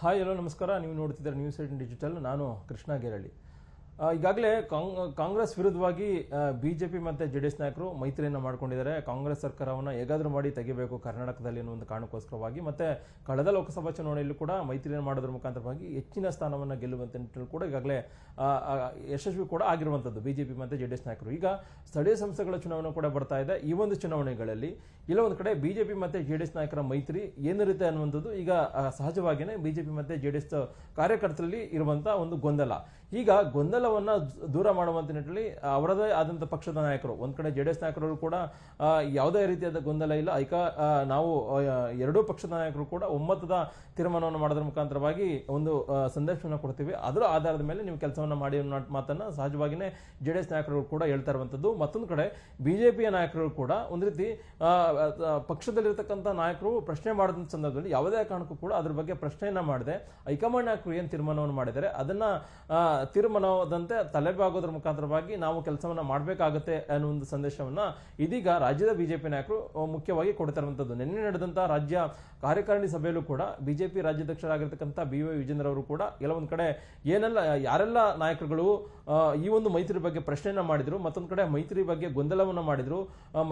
Hi hello ನಮಸ್ಕಾರ. ನೀವು ನೋಡ್ತಿದ್ದಾರೆ ನ್ಯೂಸ್ 18 ಡಿಜಿಟಲ್. ನಾನು ಕೃಷ್ಣ ಗೇರಳ್ಳಿ. ಈಗಾಗಲೇ ಕಾಂಗ್ರೆಸ್ ವಿರುದ್ಧವಾಗಿ ಬಿಜೆಪಿ ಮತ್ತು ಜೆಡಿಎಸ್ ನಾಯಕರು ಮೈತ್ರಿಯನ್ನು ಮಾಡ್ಕೊಂಡಿದ್ದಾರೆ. ಕಾಂಗ್ರೆಸ್ ಸರ್ಕಾರವನ್ನು ಹೇಗಾದರೂ ಮಾಡಿ ತೆಗಿಬೇಕು ಕರ್ನಾಟಕದಲ್ಲಿ ಅನ್ನೋ ಒಂದು ಕಾರಣಕ್ಕೋಸ್ಕರವಾಗಿ, ಮತ್ತು ಕಳೆದ ಲೋಕಸಭಾ ಚುನಾವಣೆಯಲ್ಲೂ ಕೂಡ ಮೈತ್ರಿಯನ್ನು ಮಾಡೋದ್ರ ಮುಖಾಂತರವಾಗಿ ಹೆಚ್ಚಿನ ಸ್ಥಾನವನ್ನು ಗೆಲ್ಲುವಂತ ನಿಟ್ಟಿನಲ್ಲಿ ಕೂಡ ಈಗಾಗಲೇ ಯಶಸ್ವಿ ಕೂಡ ಆಗಿರುವಂಥದ್ದು ಬಿಜೆಪಿ ಮತ್ತು ಜೆಡಿಎಸ್ ನಾಯಕರು. ಈಗ ಸ್ಥಳೀಯ ಸಂಸ್ಥೆಗಳ ಚುನಾವಣೆ ಕೂಡ ಬರ್ತಾ ಇದೆ. ಈ ಒಂದು ಚುನಾವಣೆಗಳಲ್ಲಿ ಇಲ್ಲ ಒಂದು ಕಡೆ ಬಿಜೆಪಿ ಮತ್ತು ಜೆಡಿಎಸ್ ನಾಯಕರ ಮೈತ್ರಿ ಏನಿರುತ್ತೆ ಅನ್ನುವಂಥದ್ದು ಈಗ ಸಹಜವಾಗಿಯೇ ಬಿಜೆಪಿ ಮತ್ತು ಜೆಡಿಎಸ್ ಕಾರ್ಯಕರ್ತರಲ್ಲಿ ಇರುವಂಥ ಒಂದು ಗೊಂದಲ. ಈಗ ಗೊಂದಲವನ್ನು ದೂರ ಮಾಡುವಂಥ ನಿಟ್ಟಿನಲ್ಲಿ ಅವರದೇ ಆದಂಥ ಪಕ್ಷದ ನಾಯಕರು, ಒಂದು ಕಡೆ ಜೆಡಿಎಸ್ ನಾಯಕರು ಕೂಡ ಯಾವುದೇ ರೀತಿಯಾದ ಗೊಂದಲ ಇಲ್ಲ, ನಾವು ಎರಡೂ ಪಕ್ಷದ ನಾಯಕರು ಕೂಡ ಒಮ್ಮತದ ತೀರ್ಮಾನವನ್ನು ಮಾಡೋದ್ರ ಮುಖಾಂತರವಾಗಿ ಒಂದು ಸಂದೇಶವನ್ನು ಕೊಡ್ತೀವಿ, ಅದರ ಆಧಾರದ ಮೇಲೆ ನೀವು ಕೆಲಸವನ್ನು ಮಾಡಿ ಅನ್ನೋ ಮಾತನ್ನು ಸಹಜವಾಗಿಯೇ ಜೆಡಿಎಸ್ ನಾಯಕರು ಕೂಡ ಹೇಳ್ತಾ ಇರುವಂಥದ್ದು. ಮತ್ತೊಂದು ಕಡೆ ಬಿಜೆಪಿಯ ನಾಯಕರು ಕೂಡ ಒಂದು ರೀತಿ ಪಕ್ಷದಲ್ಲಿರ್ತಕ್ಕಂಥ ನಾಯಕರು ಪ್ರಶ್ನೆ ಮಾಡಿದ ಸಂದರ್ಭದಲ್ಲಿ ಯಾವುದೇ ಕಾರಣಕ್ಕೂ ಕೂಡ ಅದ್ರ ಬಗ್ಗೆ ಪ್ರಶ್ನೆಯನ್ನ ಮಾಡದೆ ಹೈಕಮಾಂಡ್ ನಾಯಕರು ಏನು ತೀರ್ಮಾನವನ್ನು ಮಾಡಿದ್ದಾರೆ ಅದನ್ನ ತೀರ್ಮಾನದಂತೆ ತಲೆಬಾಗೋದ್ರ ಮುಖಾಂತರವಾಗಿ ನಾವು ಕೆಲಸವನ್ನ ಮಾಡಬೇಕಾಗುತ್ತೆ ಅನ್ನೋ ಒಂದು ಸಂದೇಶವನ್ನ ಇದೀಗ ರಾಜ್ಯದ ಬಿಜೆಪಿ ನಾಯಕರು ಮುಖ್ಯವಾಗಿ ಕೊಡ್ತಾ ಇರುವಂತದ್ದು. ನಿನ್ನೆ ನಡೆದಂತಹ ರಾಜ್ಯ ಕಾರ್ಯಕಾರಿಣಿ ಸಭೆಯಲ್ಲೂ ಕೂಡ ಬಿಜೆಪಿ ರಾಜ್ಯಾಧ್ಯಕ್ಷರಾಗಿರ್ತಕ್ಕಂಥ BY ವಿಜೇಂದ್ರ ಅವರು ಕೂಡ ಕೆಲವೊಂದು ಕಡೆ ಯಾರೆಲ್ಲ ನಾಯಕರುಗಳು ಈ ಒಂದು ಮೈತ್ರಿ ಬಗ್ಗೆ ಪ್ರಶ್ನೆಯನ್ನ ಮಾಡಿದ್ರು, ಮತ್ತೊಂದು ಕಡೆ ಮೈತ್ರಿ ಬಗ್ಗೆ ಗೊಂದಲವನ್ನ ಮಾಡಿದ್ರು,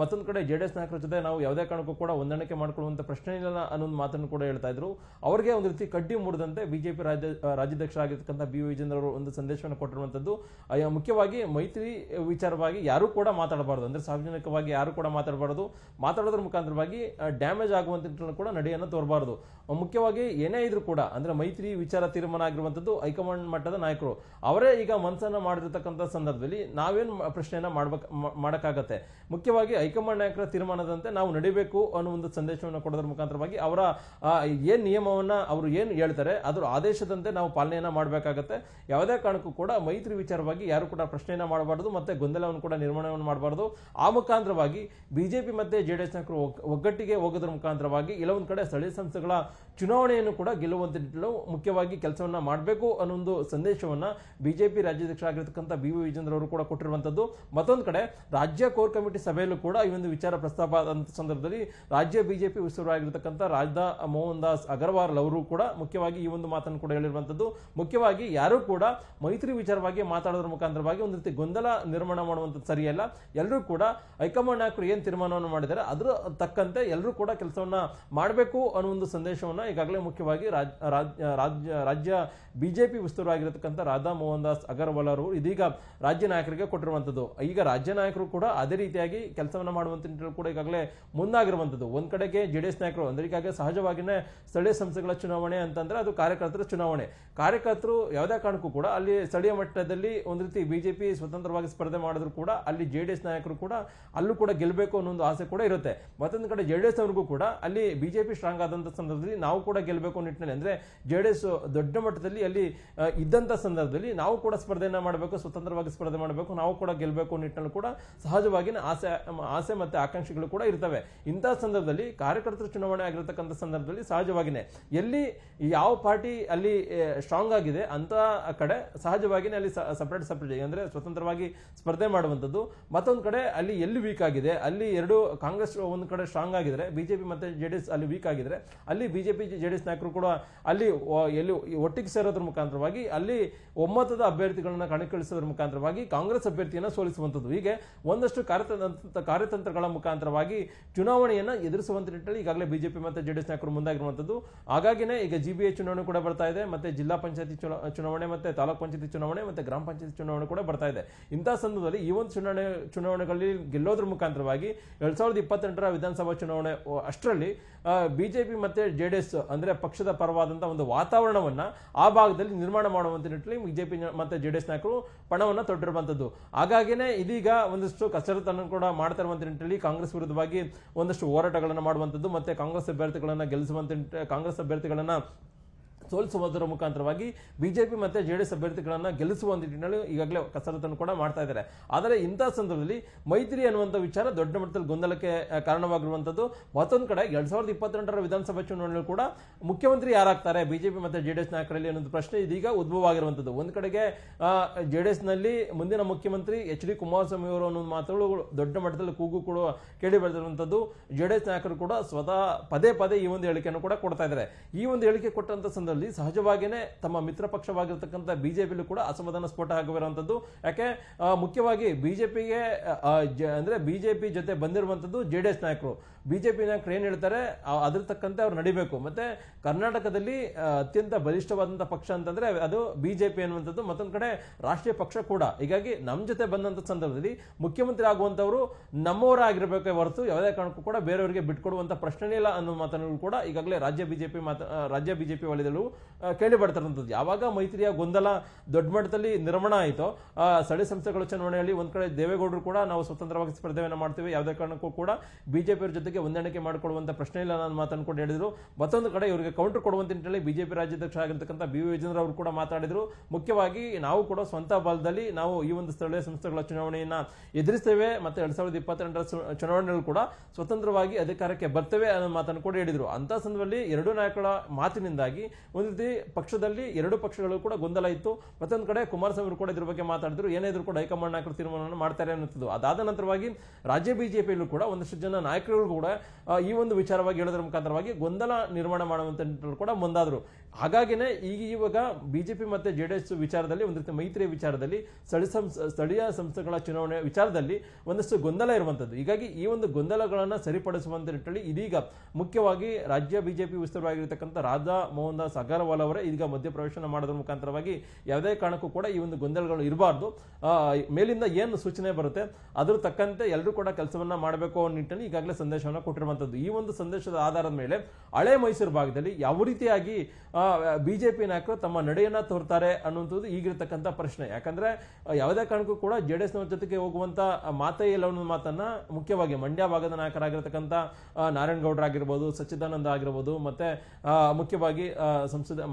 ಮತ್ತೊಂದು ಕಡೆ ಜೆಡಿಎಸ್ ನಾಯಕರ ಜೊತೆ ನಾವು ಯಾವುದೇ ಕಾರಣಕ್ಕೂ ಕೂಡ ಹೊಂದಾಣಿಕೆ ಮಾಡ್ಕೊಳ್ಳುವಂತ ಪ್ರಶ್ನೆ ಇಲ್ಲ ಅನ್ನೋ ಮಾತನ್ನು ಕೂಡ ಹೇಳ್ತಾ ಇದ್ರು. ಅವರಿಗೆ ಒಂದು ರೀತಿ ಕಡ್ಡಿ ಮೂಡದಂತೆ ಬಿಜೆಪಿ ರಾಜ್ಯಾಧ್ಯಕ್ಷರಾಗಿರ್ತಕ್ಕಂಥ BY ವಿಜೇಂದ್ರ ಅವರು ಒಂದು ಸಂದೇಶವನ್ನು ಕೊಟ್ಟಿರುವಂತದ್ದು. ಮುಖ್ಯವಾಗಿ ಮೈತ್ರಿ ವಿಚಾರವಾಗಿ ಯಾರು ಕೂಡ ಮಾತಾಡಬಾರದು, ಅಂದ್ರೆ ಸಾರ್ವಜನಿಕವಾಗಿ ಯಾರು ಕೂಡ ಮಾತಾಡೋದ್ರ ಮುಖಾಂತರವಾಗಿ ಡ್ಯಾಮೇಜ್ ಆಗುವಂತ ಕೂಡ ನಡೆಯನ್ನು ತೋರಬಾರದು. ಮುಖ್ಯವಾಗಿ ಏನೇ ಇದ್ರು ಕೂಡ ಅಂದ್ರೆ ಮೈತ್ರಿ ವಿಚಾರ ತೀರ್ಮಾನ ಆಗಿರುವಂತದ್ದು ಹೈಕಮಾಂಡ್ ಮಟ್ಟದ ನಾಯಕರು ಅವರೇ ಈಗ ಮನಸ್ಸನ್ನ ಮಾಡಿರ್ತಕ್ಕಂಥ ಸಂದರ್ಭದಲ್ಲಿ ನಾವೇನು ಪ್ರಶ್ನೆಯನ್ನ ಮಾಡಕ್ಕಾಗತ್ತೆ. ಮುಖ್ಯವಾಗಿ ಹೈಕಮಾಂಡ್ ನಾಯಕರ ತೀರ್ಮಾನದಂತೆ ನಾವು ನಡಿಬೇಕು ಅನ್ನೋ ಒಂದು ಸಂದೇಶವನ್ನು ಕೊಡೋದ್ರ ಮುಖಾಂತರವಾಗಿ ಅವರ ಏನ್ ನಿಯಮವನ್ನ ಅವರು ಏನ್ ಹೇಳ್ತಾರೆ ಅದರ ಆದೇಶದಂತೆ ನಾವು ಪಾಲನೆಯನ್ನ ಮಾಡಬೇಕಾಗತ್ತೆ. ಯಾವುದೇ ಕಾರಣಕ್ಕೂ ಕೂಡ ಮೈತ್ರಿ ವಿಚಾರವಾಗಿ ಯಾರು ಕೂಡ ಪ್ರಶ್ನೆಯನ್ನ ಮಾಡಬಾರದು, ಮತ್ತೆ ಗೊಂದಲವನ್ನು ಕೂಡ ನಿರ್ಮಾಣವನ್ನು ಮಾಡಬಾರದು. ಆ ಮುಖಾಂತರವಾಗಿ ಬಿಜೆಪಿ ಮತ್ತೆ ಜೆಡಿಎಸ್ ನಾಯಕರು ಒಗ್ಗಟ್ಟಿಗೆ ಹೋಗೋದ್ರ ಮುಖಾಂತರವಾಗಿ ಕೆಲವೊಂದು ಕಡೆ ಸ್ಥಳೀಯ ಸಂಸ್ಥೆಗಳ ಚುನಾವಣೆಯನ್ನು ಕೂಡ ಗೆಲ್ಲುವಂತ ನಿಟ್ಟಿನಲ್ಲಿ ಮುಖ್ಯವಾಗಿ ಕೆಲಸವನ್ನ ಮಾಡಬೇಕು ಅನ್ನೋ ಒಂದು ಸಂದೇಶವನ್ನ ಬಿಜೆಪಿ ರಾಜ್ಯಾಧ್ಯಕ್ಷರಾಗಿರ್ತಕ್ಕಂಥ BY ವಿಜೇಂದ್ರ ಅವರು ಕೂಡ ಕೊಟ್ಟಿರುವಂತದ್ದು. ಮತ್ತೊಂದು ಕಡೆ ರಾಜ್ಯ ಕೋರ್ ಕಮಿಟಿ ಸಭೆಯಲ್ಲೂ ಕೂಡ ಈ ಒಂದು ವಿಚಾರ ಪ್ರಸ್ತಾಪ ಆದಂತ ಸಂದರ್ಭದಲ್ಲಿ ರಾಜ್ಯ ಬಿಜೆಪಿ ಉಸ್ತುವಾರಿಯಾಗಿರ್ತಕ್ಕಂಥ ರಾಧಾ ಮೋಹನ್ ದಾಸ್ ಅಗರ್ವಾಲ್ ಅವರು ಕೂಡ ಮುಖ್ಯವಾಗಿ ಈ ಒಂದು ಮಾತನ್ನು ಕೂಡ ಹೇಳಿರುವಂತದ್ದು. ಮುಖ್ಯವಾಗಿ ಯಾರು ಕೂಡ ಮೈತ್ರಿ ವಿಚಾರವಾಗಿ ಮಾತಾಡೋದ್ರ ಮುಖಾಂತರವಾಗಿ ಒಂದು ರೀತಿ ಗೊಂದಲ ನಿರ್ಮಾಣ ಮಾಡುವಂಥದ್ದು ಸರಿಯಲ್ಲ. ಎಲ್ಲರೂ ಕೂಡ ಹೈಕಮಾಂಡ್ ನಾಯಕರು ಏನ್ ತೀರ್ಮಾನವನ್ನು ಮಾಡಿದ್ದಾರೆ ಅದ್ರ ತಕ್ಕಂತೆ ಎಲ್ಲರೂ ಕೂಡ ಕೆಲಸವನ್ನ ಮಾಡಬೇಕು ಅನ್ನೋ ಒಂದು ಸಂದೇಶವನ್ನ ಈಗಾಗಲೇ ಮುಖ್ಯವಾಗಿ ರಾಜ್ಯ ಬಿಜೆಪಿ ಉಸ್ತುವಾರಿಯಾಗಿರತಕ್ಕಂಥ ರಾಧಾ ಮೋಹನ್ ದಾಸ್ ಅಗರ್ವಾಲ್ ಅವರು ಇದೀಗ ರಾಜ್ಯ ನಾಯಕರಿಗೆ ಕೊಟ್ಟಿರುವಂತದ್ದು. ಈಗ ರಾಜ್ಯ ನಾಯಕರು ಕೂಡ ಅದೇ ರೀತಿಯಾಗಿ ಕೆಲಸವನ್ನ ಮಾಡುವಂತ ನಿಟ್ಟಿನಲ್ಲಿ ಕೂಡ ಈಗಾಗಲೇ ಮುಂದಾಗಿರುವಂತದ್ದು. ಒಂದ್ ಕಡೆಗೆ ಜೆಡಿಎಸ್ ನಾಯಕರು ಅಂದ್ರೆ ಈಗಾಗಲೇ ಸಹಜವಾಗಿಯೇ ಸ್ಥಳೀಯ ಸಂಸ್ಥೆಗಳ ಚುನಾವಣೆ ಅಂತಂದ್ರೆ ಅದು ಕಾರ್ಯಕರ್ತರ ಚುನಾವಣೆ. ಕಾರ್ಯಕರ್ತರು ಯಾವುದೇ ಕಾರಣಕ್ಕೂ ಕೂಡ ಅಲ್ಲಿ ಸ್ಥಳೀಯ ಮಟ್ಟದಲ್ಲಿ ಒಂದು ರೀತಿ ಬಿಜೆಪಿ ಸ್ವತಂತ್ರವಾಗಿ ಸ್ಪರ್ಧೆ ಮಾಡಿದ್ರು ಕೂಡ ಅಲ್ಲಿ ಜೆಡಿಎಸ್ ನಾಯಕರು ಕೂಡ ಅಲ್ಲೂ ಕೂಡ ಗೆಲ್ಲಬೇಕು ಅನ್ನೋ ಒಂದು ಆಸೆ ಕೂಡ ಇರುತ್ತೆ. ಮತ್ತೊಂದು ಕಡೆ ಜೆಡಿಎಸ್ ಅವ್ರಿಗೂ ಕೂಡ ಅಲ್ಲಿ ಬಿಜೆಪಿ ಸ್ಟ್ರಾಂಗ್ ಆದಂತ ಸಂದರ್ಭದಲ್ಲಿ ನಾವು ಕೂಡ ಗೆಲ್ಲಬೇಕು ನಿಟ್ಟಿನಲ್ಲಿ ಅಂದ್ರೆ ಜೆಡಿಎಸ್ ದೊಡ್ಡ ಮಟ್ಟದಲ್ಲಿ ಅಲ್ಲಿ ಇದ್ದಂತ ಸಂದರ್ಭದಲ್ಲಿ ನಾವು ಕೂಡ ಸ್ಪರ್ಧೆಯನ್ನ ಮಾಡಬೇಕು, ಸ್ವತಂತ್ರವಾಗಿ ಸ್ಪರ್ಧೆ ಮಾಡಬೇಕು, ನಾವು ಕೂಡ ಗೆಲ್ಲಬೇಕು ನಿಟ್ಟಿನಲ್ಲಿ ಕೂಡ ಸಹಜವಾಗಿ ಆಸೆ ಮತ್ತೆ ಆಕಾಂಕ್ಷೆಗಳು ಕೂಡ ಇರ್ತವೆ. ಇಂತಹ ಸಂದರ್ಭದಲ್ಲಿ ಕಾರ್ಯಕರ್ತರ ಚುನಾವಣೆ ಆಗಿರತಕ್ಕಂಥ ಸಂದರ್ಭದಲ್ಲಿ ಸಹಜವಾಗಿಯೇ ಎಲ್ಲಿ ಯಾವ ಪಾರ್ಟಿ ಅಲ್ಲಿ ಸ್ಟ್ರಾಂಗ್ ಆಗಿದೆ ಅಂತ ಕಡೆ ಸಹಜವಾಗಿಯೇ ಅಲ್ಲಿ ಸಪರೇಟ್ ಅಂದ್ರೆ ಸ್ವತಂತ್ರವಾಗಿ ಸ್ಪರ್ಧೆ ಮಾಡುವಂಥದ್ದು. ಮತ್ತೊಂದು ಕಡೆ ಅಲ್ಲಿ ಎಲ್ಲಿ ವೀಕ್ ಆಗಿದೆ ಅಲ್ಲಿ ಎರಡು ಕಾಂಗ್ರೆಸ್ ಒಂದು ಕಡೆ ಸ್ಟ್ರಾಂಗ್ ಆಗಿದ್ರೆ ಬಿಜೆಪಿ ಮತ್ತೆ ಜೆಡಿಎಸ್ ಅಲ್ಲಿ ವೀಕ್ ಆಗಿದ್ರೆ ಅಲ್ಲಿ ಬಿಜೆಪಿ ಜೆಡಿಎಸ್ ನಾಯಕರು ಕೂಡ ಅಲ್ಲಿ ಎಲ್ಲಿ ಒಟ್ಟಿಗೆ ಸೇರೋದ್ರ ಮುಖಾಂತರವಾಗಿ ಅಲ್ಲಿ ಒಮ್ಮತದ ಅಭ್ಯರ್ಥಿಗಳನ್ನ ಕಣಕ್ಕಿಳಿಸೋದ್ರ ಮುಖಾಂತರವಾಗಿ ಕಾಂಗ್ರೆಸ್ ಅಭ್ಯರ್ಥಿಯನ್ನ ಸೋಲಿಸುವಂಥದ್ದು. ಹೀಗೆ ಒಂದಷ್ಟು ಕಾರ್ಯತಂತ್ರಗಳ ಮುಖಾಂತರವಾಗಿ ಚುನಾವಣೆಯನ್ನ ಎದುರಿಸುವಂತ ನಿಟ್ಟಿನಲ್ಲಿ ಈಗಾಗಲೇ ಬಿಜೆಪಿ ಮತ್ತೆ ಜೆಡಿಎಸ್ ನಾಯಕರು ಮುಂದಾಗಿರುವಂಥದ್ದು. ಹಾಗಾಗಿನೇ ಈಗ GBA ಚುನಾವಣೆ ಕೂಡ ಬರ್ತಾ ಇದೆ, ಮತ್ತೆ ಜಿಲ್ಲಾ ಪಂಚಾಯತಿ ಚುನಾವಣೆ, ಮತ್ತೆ ತಾಲೂಕ್ ಪಂಚಾಯತಿ ಚುನಾವಣೆ, ಮತ್ತೆ ಗ್ರಾಮ ಪಂಚಾಯತಿ ಚುನಾವಣೆ ಕೂಡ ಬರ್ತಾ ಇದೆ. ಇಂತಹ ಸಂದರ್ಭದಲ್ಲಿ ಈ ಒಂದು ಚುನಾವಣೆಗಳಲ್ಲಿ ಗೆಲ್ಲೋದ್ರ ಮುಖಾಂತರವಾಗಿ 2028ರ ವಿಧಾನಸಭಾ ಚುನಾವಣೆ ಅಷ್ಟರಲ್ಲಿ ಬಿಜೆಪಿ ಮತ್ತೆ ಜೆಡಿಎಸ್ ಅಂದ್ರೆ ಪಕ್ಷದ ಪರವಾದಂತಹ ಒಂದು ವಾತಾವರಣವನ್ನ ಆ ಭಾಗದಲ್ಲಿ ನಿರ್ಮಾಣ ಮಾಡುವಂತ ನಿಟ್ಟಿನಲ್ಲಿ ಬಿಜೆಪಿ ಮತ್ತೆ ಜೆಡಿಎಸ್ ನಾಯಕರು ಪಣವನ್ನ ತೊಟ್ಟಿರುವಂತದ್ದು. ಹಾಗಾಗಿನೇ ಇದೀಗ ಒಂದಷ್ಟು ಕಸರತ್ತನ್ನು ಕೂಡ ಮಾಡ್ತಾ ಇರುವಂತ ನಿಟ್ಟಿನಲ್ಲಿ ಕಾಂಗ್ರೆಸ್ ವಿರುದ್ಧವಾಗಿ ಒಂದಷ್ಟು ಹೋರಾಟಗಳನ್ನು ಮಾಡುವಂತದ್ದು, ಮತ್ತೆ ಕಾಂಗ್ರೆಸ್ ಅಭ್ಯರ್ಥಿಗಳನ್ನ ಸೋಲಿಸುವುದರ ಮುಖಾಂತರವಾಗಿ ಬಿಜೆಪಿ ಮತ್ತೆ ಜೆಡಿಎಸ್ ಅಭ್ಯರ್ಥಿಗಳನ್ನ ಗೆಲ್ಲಿಸುವ ನಿಟ್ಟಿನಲ್ಲಿ ಈಗಾಗಲೇ ಕಸರತ್ತನ್ನು ಕೂಡ ಮಾಡ್ತಾ ಇದ್ದಾರೆ. ಆದರೆ ಇಂತಹ ಸಂದರ್ಭದಲ್ಲಿ ಮೈತ್ರಿ ಅನ್ನುವಂಥ ವಿಚಾರ ದೊಡ್ಡ ಮಟ್ಟದಲ್ಲಿ ಗೊಂದಲಕ್ಕೆ ಕಾರಣವಾಗಿರುವಂತದ್ದು. ಮತ್ತೊಂದು ಕಡೆ 2022ರ ವಿಧಾನಸಭಾ ಚುನಾವಣೆಯಲ್ಲಿ ಕೂಡ ಮುಖ್ಯಮಂತ್ರಿ ಯಾರಾಗ್ತಾರೆ ಬಿಜೆಪಿ ಮತ್ತೆ ಜೆಡಿಎಸ್ ನಾಯಕರಲ್ಲಿ ಅನ್ನೋ ಪ್ರಶ್ನೆ ಇದೀಗ ಉದ್ಭವ ಆಗಿರುವಂತದ್ದು. ಒಂದ್ ಕಡೆಗೆ ಜೆಡಿಎಸ್ ನಲ್ಲಿ ಮುಂದಿನ ಮುಖ್ಯಮಂತ್ರಿ HD ಕುಮಾರಸ್ವಾಮಿ ಅವರು ಅನ್ನೋ ಮಾತುಗಳು ದೊಡ್ಡ ಮಟ್ಟದಲ್ಲಿ ಕೂಗು ಕೂಡ ಕೇಳಿ ಬರೆದಿರುವಂತದ್ದು. ಜೆಡಿಎಸ್ ನಾಯಕರು ಕೂಡ ಸ್ವತಃ ಪದೇ ಈ ಒಂದು ಹೇಳಿಕೆಯನ್ನು ಕೂಡ ಕೊಡ್ತಾ ಇದ್ದಾರೆ. ಈ ಒಂದು ಹೇಳಿಕೆ ಕೊಟ್ಟಂತ ಸಂದರ್ಭ ಸಂದರ್ಭದಲ್ಲಿ ಸಹಜವಾಗಿಯೇ ತಮ್ಮ ಮಿತ್ರ ಪಕ್ಷವಾಗಿರ್ತಕ್ಕಂಥ ಬಿಜೆಪಿಲೂ ಕೂಡ ಅಸಮಾಧಾನ ಸ್ಫೋಟ ಆಗಿರುವಂತದ್ದು. ಯಾಕೆ ಮುಖ್ಯವಾಗಿ ಬಿಜೆಪಿಗೆ ಅಂದ್ರೆ ಬಿಜೆಪಿ ಜೊತೆ ಬಂದಿರುವಂತದ್ದು ಜೆಡಿಎಸ್ ನಾಯಕರು. ಬಿಜೆಪಿ ನಾಯಕರು ಏನ್ ಹೇಳ್ತಾರೆ ಅದ್ರ ತಕ್ಕಂತೆ ಅವ್ರು ನಡಿಬೇಕು. ಮತ್ತೆ ಕರ್ನಾಟಕದಲ್ಲಿ ಅತ್ಯಂತ ಬಲಿಷ್ಠವಾದಂತಹ ಪಕ್ಷ ಅಂತಂದ್ರೆ ಅದು ಬಿಜೆಪಿ ಅನ್ನುವಂಥದ್ದು, ಮತ್ತೊಂದ್ ಕಡೆ ರಾಷ್ಟ್ರೀಯ ಪಕ್ಷ ಕೂಡ. ಹೀಗಾಗಿ ನಮ್ ಜೊತೆ ಬಂದಂತ ಸಂದರ್ಭದಲ್ಲಿ ಮುಖ್ಯಮಂತ್ರಿ ಆಗುವಂತವರು ನಮ್ಮವರಾಗಿರ್ಬೇಕೇ ಹೊರತು ಯಾವುದೇ ಕಾರಣಕ್ಕೂ ಕೂಡ ಬೇರೆಯವರಿಗೆ ಬಿಟ್ಕೊಡುವಂತ ಪ್ರಶ್ನೆ ಇಲ್ಲ ಅನ್ನೋ ಮಾತನ್ನು ಕೂಡ ಈಗಾಗಲೇ ರಾಜ್ಯ ಬಿಜೆಪಿ ವಲಯದಲ್ಲೂ ಕೇಳಿ ಬರ್ತಿರುವಂತದ್ದು. ಯಾವಾಗ ಮೈತ್ರಿಯ ಗೊಂದಲ ದೊಡ್ಡ ಮಟ್ಟದಲ್ಲಿ ನಿರ್ಮಾಣ ಆಯಿತೋ ಸ್ಥಳೀಯ ಸಂಸ್ಥೆಗಳ ಚುನಾವಣೆಯಲ್ಲಿ ಒಂದ್ ಕಡೆ ದೇವೇಗೌಡರು ಕೂಡ ನಾವು ಸ್ವತಂತ್ರವಾಗಿ ಸ್ಪರ್ಧೆಯನ್ನು ಮಾಡ್ತೀವಿ, ಯಾವುದೇ ಕಾರಣಕ್ಕೂ ಕೂಡ ಬಿಜೆಪಿ ಜೊತೆಗೆ ಹೊಂದಾಣಿಕೆ ಮಾಡಿಕೊಳ್ಳುವಂತ ಪ್ರಶ್ನೆ ಇಲ್ಲ ನಾನು ಮಾತನ್ನು ಕೂಡ ಹೇಳಿದ್ರು. ಮತ್ತೊಂದು ಕಡೆ ಇವರಿಗೆ ಕೌಂಟರ್ ಕೊಡುವಂತ ನಿಟ್ಟಿನಲ್ಲಿ ಬಿಜೆಪಿ ರಾಜ್ಯಾಧ್ಯಕ್ಷ ಆಗಿರ್ತಕ್ಕಂಥ ಬಿ.ವಿ. ವಿಜೇಂದ್ರ ಅವರು ಕೂಡ ಮಾತಾಡಿದ್ರು. ಮುಖ್ಯವಾಗಿ ನಾವು ಕೂಡ ಸ್ವಂತ ಬಲದಲ್ಲಿ ನಾವು ಈ ಒಂದು ಸ್ಥಳೀಯ ಸಂಸ್ಥೆಗಳ ಚುನಾವಣೆಯನ್ನ ಎದುರಿಸ್ತೇವೆ, ಮತ್ತೆ 2022ರ ಚುನಾವಣೆಗಳು ಕೂಡ ಸ್ವತಂತ್ರವಾಗಿ ಅಧಿಕಾರಕ್ಕೆ ಬರ್ತೇವೆ ಅನ್ನೋ ಮಾತನ್ನು ಕೂಡ ಹೇಳಿದ್ರು. ಅಂತ ಸಂದರ್ಭದಲ್ಲಿ ಎರಡು ನಾಯಕರ ಮಾತಿನಿಂದಾಗಿ ಒಂದು ರೀತಿ ಪಕ್ಷದಲ್ಲಿ ಎರಡು ಪಕ್ಷಗಳು ಕೂಡ ಗೊಂದಲ ಇತ್ತು. ಮತ್ತೊಂದು ಕಡೆ ಕುಮಾರಸ್ವಾಮಿ ಅವರು ಕೂಡ ಇದ್ರ ಬಗ್ಗೆ ಮಾತಾಡಿದ್ರು. ಏನೇ ಇದ್ರು ಕೂಡ ಹೈಕಮಾಂಡ್ ನಾಯಕರು ತೀರ್ಮಾನವನ್ನು ಮಾಡ್ತಾರೆ ಅನ್ನುತ್ತದೆ. ಅದಾದ ನಂತರವಾಗಿ ರಾಜ್ಯ ಬಿಜೆಪಿಯಲ್ಲೂ ಕೂಡ ಒಂದಷ್ಟು ಜನ ನಾಯಕರು ಕೂಡ ಈ ಒಂದು ವಿಚಾರವಾಗಿ ಹೇಳೋದ್ರ ಮುಖಾಂತರವಾಗಿ ಗೊಂದಲ ನಿರ್ಮಾಣ ಮಾಡುವಂತ ಕೂಡ ಮುಂದಾದ್ರು. ಹಾಗಾಗಿನೇ ಇವಾಗ ಬಿಜೆಪಿ ಮತ್ತೆ ಜೆಡಿಎಸ್ ವಿಚಾರದಲ್ಲಿ ಒಂದು ರೀತಿ ಮೈತ್ರಿಯ ವಿಚಾರದಲ್ಲಿ ಸ್ಥಳೀಯ ಸಂಸ್ಥೆಗಳ ಚುನಾವಣೆ ವಿಚಾರದಲ್ಲಿ ಒಂದಷ್ಟು ಗೊಂದಲ ಇರುವಂತದ್ದು. ಹೀಗಾಗಿ ಈ ಒಂದು ಗೊಂದಲಗಳನ್ನ ಸರಿಪಡಿಸುವಂತ ನಿಟ್ಟಿನಲ್ಲಿ ಇದೀಗ ಮುಖ್ಯವಾಗಿ ರಾಜ್ಯ ಬಿಜೆಪಿ ವಿಸ್ತೃತವಾಗಿರತಕ್ಕಂಥ ರಾಧಾ ಮೋಹನ್ ದಾಸ್ ಅಗರ್ವಾಲ್ ಅವರೇ ಇದೀಗ ಮಧ್ಯಪ್ರವೇಶನ ಮಾಡೋದ್ರ ಮುಖಾಂತರವಾಗಿ ಯಾವುದೇ ಕಾರಣಕ್ಕೂ ಕೂಡ ಈ ಒಂದು ಗೊಂದಲಗಳು ಇರಬಾರ್ದು, ಮೇಲಿಂದ ಏನು ಸೂಚನೆ ಬರುತ್ತೆ ಅದ್ರ ತಕ್ಕಂತೆ ಎಲ್ಲರೂ ಕೂಡ ಕೆಲಸವನ್ನ ಮಾಡಬೇಕು ಅನ್ನೋ ನಿಟ್ಟಿನಲ್ಲಿ ಈಗಾಗಲೇ ಸಂದೇಶವನ್ನು ಕೊಟ್ಟಿರುವಂತದ್ದು. ಈ ಒಂದು ಸಂದೇಶದ ಆಧಾರದ ಮೇಲೆ ಹಳೆ ಮೈಸೂರು ಭಾಗದಲ್ಲಿ ಯಾವ ರೀತಿಯಾಗಿ ಬಿಜೆಪಿ ನಾಯಕರು ತಮ್ಮ ನಡೆಯನ್ನ ತೋರ್ತಾರೆ ಅನ್ನುವಂಥದ್ದು ಈಗಿರತಕ್ಕಂಥ ಪ್ರಶ್ನೆ. ಯಾಕಂದ್ರೆ ಯಾವುದೇ ಕಾರಣಕ್ಕೂ ಕೂಡ ಜೆಡಿಎಸ್ ನವರ ಜೊತೆಗೆ ಹೋಗುವಂತ ಮಾತೇ ಇಲ್ಲ ಅನ್ನೋ ಮಾತನ್ನ ಮುಖ್ಯವಾಗಿ ಮಂಡ್ಯ ಭಾಗದ ನಾಯಕರಾಗಿರ್ತಕ್ಕಂಥ ನಾರಾಯಣಗೌಡರಾಗಿರ್ಬೋದು, ಸಚ್ಚಿದಾನಂದ ಆಗಿರ್ಬೋದು, ಮತ್ತೆ ಮುಖ್ಯವಾಗಿ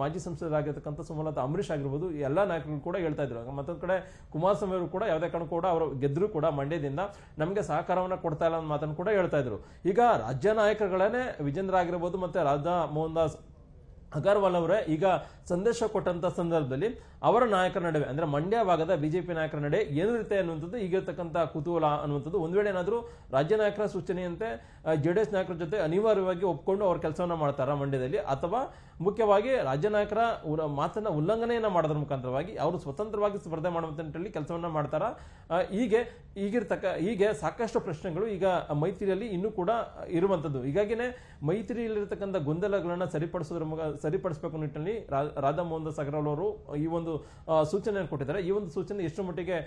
ಮಾಜಿ ಸಂಸದರಾಗಿರ್ತಕ್ಕಂಥ ಸುಮಲತಾ ಅಂಬರೀಶ್ ಆಗಿರ್ಬೋದು, ಎಲ್ಲ ನಾಯಕರು ಕೂಡ ಹೇಳ್ತಾ ಇದ್ರು. ಮತ್ತೊಂದು ಕಡೆ ಕುಮಾರಸ್ವಾಮಿ ಅವರು ಕೂಡ ಯಾವುದೇ ಕಾರಣಕ್ಕೂ ಕೂಡ ಅವರು ಗೆದ್ರು ಕೂಡ ಮಂಡ್ಯದಿಂದ ನಮಗೆ ಸಹಕಾರವನ್ನ ಕೊಡ್ತಾ ಇಲ್ಲ ಅನ್ನೋ ಮಾತನ್ನು ಕೂಡ ಹೇಳ್ತಾ ಇದ್ರು. ಈಗ ರಾಜ್ಯ ನಾಯಕರುಗಳೇ ವಿಜೇಂದ್ರ ಆಗಿರ್ಬೋದು ಮತ್ತೆ ರಾಧಾ ಮೋಹನ್ ದಾಸ್ ಅಗರ್ವಾಲ್ ಅವರೇ ಈಗ ಸಂದೇಶ ಕೊಟ್ಟಂತ ಸಂದರ್ಭದಲ್ಲಿ ಅವರ ನಾಯಕರ ನಡುವೆ ಅಂದ್ರೆ ಮಂಡ್ಯ ಭಾಗದ ಬಿಜೆಪಿ ನಾಯಕರ ನಡೆ ಏನಿರುತ್ತೆ ಅನ್ನುವಂಥದ್ದು ಈಗಿರ್ತಕ್ಕಂಥ ಕುತೂಹಲ ಅನ್ನುವಂಥದ್ದು. ಒಂದ್ ವೇಳೆ ಏನಾದರೂ ರಾಜ್ಯ ನಾಯಕರ ಸೂಚನೆಯಂತೆ ಜೆಡಿಎಸ್ ನಾಯಕರ ಜೊತೆ ಅನಿವಾರ್ಯವಾಗಿ ಒಪ್ಕೊಂಡು ಅವ್ರ ಕೆಲಸವನ್ನ ಮಾಡ್ತಾರ ಮಂಡ್ಯದಲ್ಲಿ, ಅಥವಾ ಮುಖ್ಯವಾಗಿ ರಾಜ್ಯ ನಾಯಕರ ಮಾತನ್ನ ಉಲ್ಲಂಘನೆಯನ್ನ ಮಾಡೋದ್ರ ಮುಖಾಂತರವಾಗಿ ಅವರು ಸ್ವತಂತ್ರವಾಗಿ ಸ್ಪರ್ಧೆ ಮಾಡುವಂತ ನಿಟ್ಟಿನಲ್ಲಿ ಕೆಲಸವನ್ನ ಮಾಡ್ತಾರ. ಹೀಗೆ ಸಾಕಷ್ಟು ಪ್ರಶ್ನೆಗಳು ಈಗ ಮೈತ್ರಿಯಲ್ಲಿ ಇನ್ನೂ ಕೂಡ ಇರುವಂತದ್ದು. ಹೀಗಾಗಿನೇ ಮೈತ್ರಿಯಲ್ಲಿರ್ತಕ್ಕಂಥ ಗೊಂದಲಗಳನ್ನ ಸರಿಪಡಿಸಬೇಕು ನಿಟ್ಟಿನಲ್ಲಿ ರಾಧಾ ಮೋಹನ್ ದಾಸ್ ಅಗರ್ವಾಲ್ ಅವರು ಈ ಒಂದು ಸೂಚನೆಯನ್ನು ಕೊಟ್ಟಿದ್ದಾರೆ. ಈ ಒಂದು ಸೂಚನೆ ಎಷ್ಟು ಮಟ್ಟಿಗೆ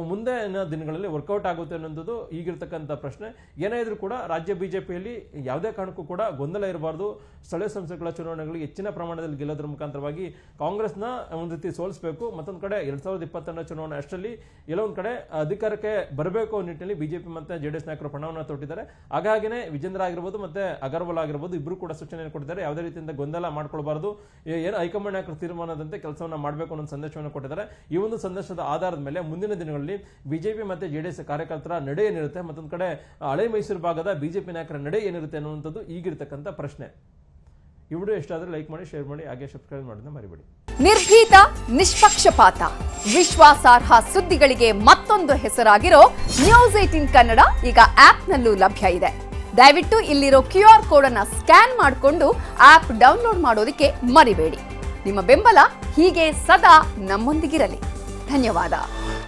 ಮುಂದಿನ ದಿನಗಳಲ್ಲಿ ವರ್ಕೌಟ್ ಆಗುತ್ತೆ ಅನ್ನೋದು ಈಗಿರ್ತಕ್ಕಂಥ ಪ್ರಶ್ನೆ. ಏನೇ ಇದ್ರೂ ಕೂಡ ರಾಜ್ಯ ಬಿಜೆಪಿಯಲ್ಲಿ ಯಾವುದೇ ಕಾರಣಕ್ಕೂ ಕೂಡ ಗೊಂದಲ ಇರಬಾರ್ದು. ಸ್ಥಳೀಯ ಸಂಸ್ಥೆಗಳ ಚುನಾವಣೆಗಳಿಗೆ ಹೆಚ್ಚಿನ ಪ್ರಮಾಣದಲ್ಲಿ ಗೆಲ್ಲೋದ್ರ ಮುಖಾಂತರವಾಗಿ ಕಾಂಗ್ರೆಸ್ನ ಒಂದು ರೀತಿ ಸೋಲಿಸಬೇಕು. ಮತ್ತೊಂದು ಕಡೆ 2022ರ ಚುನಾವಣೆ ಅಷ್ಟರಲ್ಲಿ ಎಲ್ಲೊಂದು ಕಡೆ ಅಧಿಕಾರಕ್ಕೆ ಬರಬೇಕು ನಿಟ್ಟಿನಲ್ಲಿ ಬಿಜೆಪಿ ಮತ್ತೆ ಜೆಡಿಎಸ್ ನಾಯಕರು ಪಣವನ್ನು ತೊಟ್ಟಿದ್ದಾರೆ. ಹಾಗಾಗಿನೇ ವಿಜೇಂದ್ರ ಆಗಿರ್ಬೋದು ಮತ್ತೆ ಅಗರ್ವಾಲ್ ಆಗಿರ್ಬೋದು ಇಬ್ಬರು ಕೂಡ ಸೂಚನೆಯನ್ನು ಕೊಟ್ಟಿದ್ದಾರೆ. ಯಾವುದೇ ರೀತಿಯಿಂದ ಗೊಂದಲ ಮಾಡ್ಕೊಳ್ಬಾರ್ದು, ಏನು ಹೈಕಮಾಂಡ್ ನಾಯಕರ ತೀರ್ಮಾನದಂತೆ ಕೆಲಸವನ್ನ ಮಾಡಬೇಕು ಅನ್ನೋ ಸಂದೇಶವನ್ನು ಕೊಟ್ಟಿದ್ದಾರೆ. ಈ ಒಂದು ಸಂದೇಶದ ಆಧಾರದ ಮೇಲೆ ಮುಂದಿನ ದಿನಗಳಲ್ಲಿ ಬಿಜೆಪಿ ಮತ್ತೆ ಜೆಡಿಎಸ್ ಕಾರ್ಯಕರ್ತರ ನಡೆ ಏನಿರುತ್ತೆ, ಮತ್ತೊಂದು ಕಡೆ ಹಳೆ ಮೈಸೂರು ಭಾಗದ ಬಿಜೆಪಿ ನಾಯಕರ ನಡೆ ಏನಿರುತ್ತೆ ಅನ್ನುವಂಥದ್ದು ಈಗಿರ್ತಕ್ಕಂಥ ಪ್ರಶ್ನೆ. ಈ ವಿಡಿಯೋ ಇಷ್ಟ ಆದರೆ ಲೈಕ್ ಮಾಡಿ, ಶೇರ್ ಮಾಡಿ, ಹಾಗೆ ಸಬ್ಸ್ಕ್ರೈಬ್ ಮಾಡೋದನ್ನ ಮರಿಬೇಡಿ. ನಿರ್ಭೀತ, ನಿಷ್ಪಕ್ಷಪಾತ, ವಿಶ್ವಾಸಾರ್ಹ ಸುದ್ದಿಗಳಿಗೆ ಮತ್ತೊಂದು ಹೆಸರಾಗಿರೋ ನ್ಯೂಸ್ 18 ಕನ್ನಡ ಈಗ ಆಪ್ನಲ್ಲೂ ಲಭ್ಯ ಇದೆ. ದಯವಿಟ್ಟು ಇಲ್ಲಿರೋ QR ಕೋಡ್ ಅನ್ನ ಸ್ಕ್ಯಾನ್ ಮಾಡಿಕೊಂಡು ಆಪ್ ಡೌನ್ಲೋಡ್ ಮಾಡೋದಕ್ಕೆ ಮರಿಬೇಡಿ. ನಿಮ್ಮ ಬೆಂಬಲ ಹೀಗೆ ಸದಾ ನಮ್ಮೊಂದಿಗಿರಲಿ. ಧನ್ಯವಾದ.